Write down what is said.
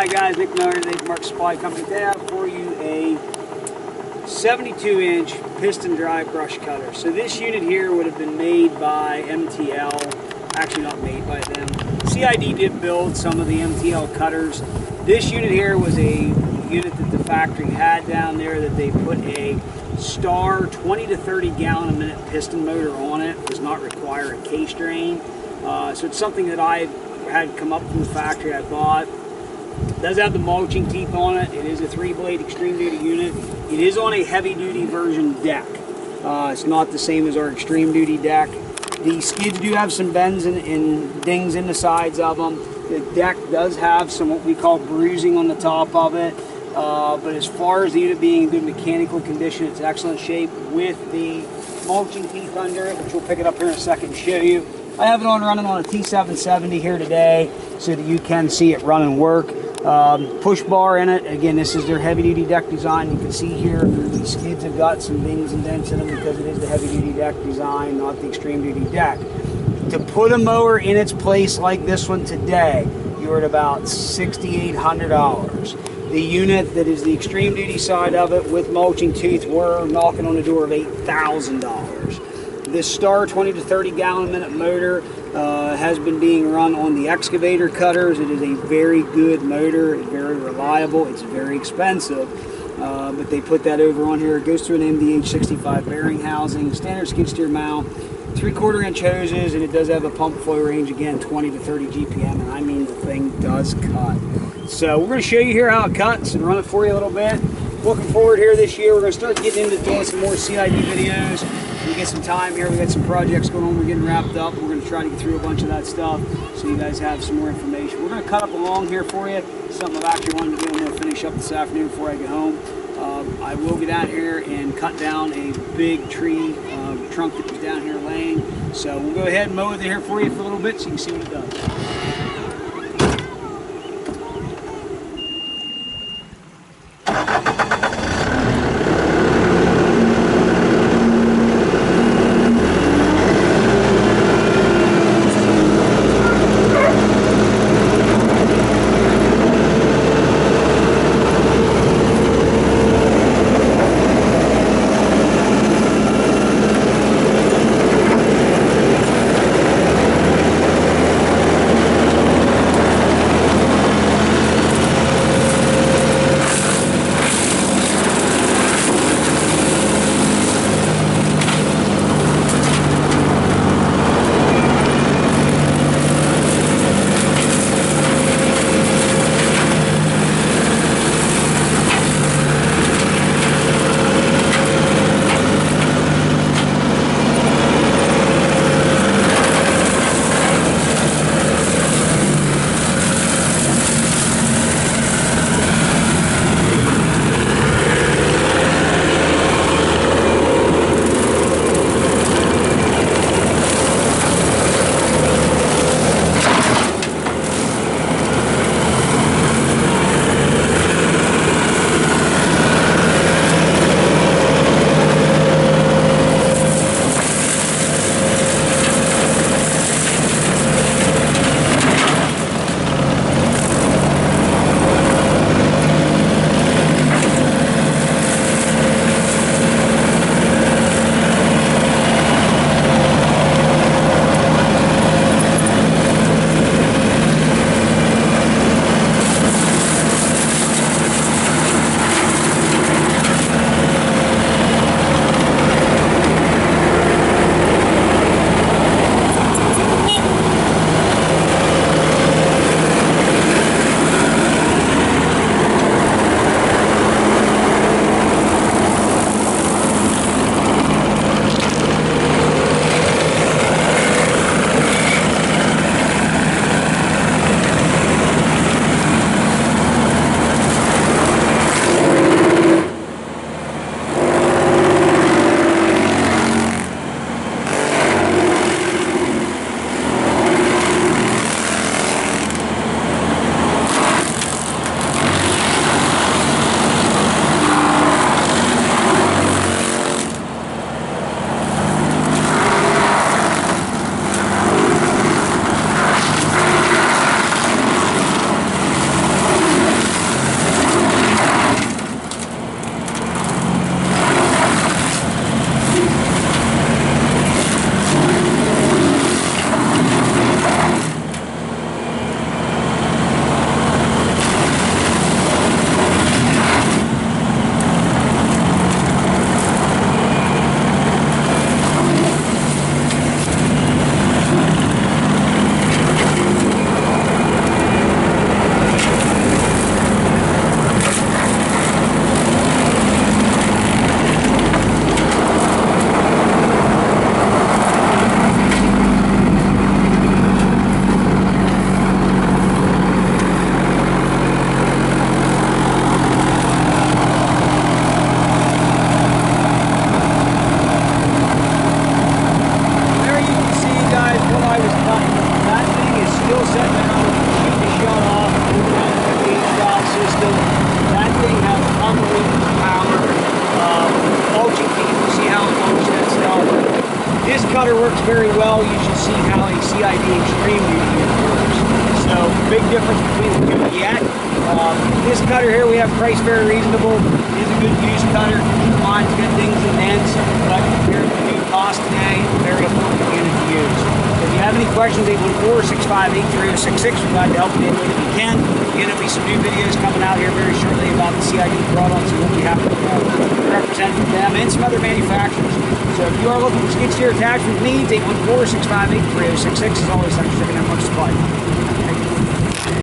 Hi guys, Nick Miller, the Mark Supply Company. Today I have for you a 72-inch piston drive brush cutter. So this unit here would have been made by MTL, actually not made by them. CID did build some of the MTL cutters. This unit here was a unit that the factory had down there that they put a Star 20 to 30 gallon a minute piston motor on it. It does not require a case drain. So it's something that I had come up from the factory. I bought. It does have the mulching teeth on it. It is a 3-blade extreme duty unit. It is on a heavy duty version deck. It's not the same as our extreme duty deck. The skids do have some bends and dings in the sides of them. The deck does have some what we call bruising on the top of it. But as far as the unit being in good mechanical condition, it's excellent shape with the mulching teeth under it, which we'll pick it up here in a second and show you. I have it running on a T770 here today so that you can see it run and work. Push bar in it. Again, this is their heavy duty deck design. You can see here the skids have got some dings and dents in them because it is the heavy duty deck design, not the extreme duty deck. To put a mower in its place like this one today, you're at about $6,800. The unit that is the extreme duty side of it with mulching teeth, we're knocking on the door of $8,000. This Star 20 to 30 gallon a minute motor has been being run on the excavator cutters. It is a very good motor. It's very reliable. It's very expensive. But they put that over on here. It goes through an MDH 65 bearing housing, standard skid steer mount, 3/4 inch hoses, and it does have a pump flow range, again, 20 to 30 GPM, and I mean the thing does cut. So we're going to show you here how it cuts and run it for you a little bit. Looking forward here this year, we're going to start getting into doing some more CID videos. We get some time here, we got some projects going on, we're getting wrapped up. We're going to try to get through a bunch of that stuff so you guys have some more information. We're going to cut up along here for you, something I've actually wanted to do. I'm going to finish up this afternoon before I get home. I will get out here and cut down a big tree trunk that was down here laying. So we'll go ahead and mow it here for you for a little bit so you can see what it does. cutter works very well. You should see how a CID Extreme unit works. So big difference between the two yet. This cutter here we have priced very reasonable. It is a good used cutter. Keep in mind it's got dings and dents, but compared to the new cost today, very affordable unit to use. If you have any questions, 814-658-3066. We're glad to help you any way that we can. Again, there'll be some new videos coming out here very shortly about the CID products and what we have to represent them and some other manufacturers. So if you are looking for skid steer attachment needs, 814-658-3066 is always such a chicken and much supply.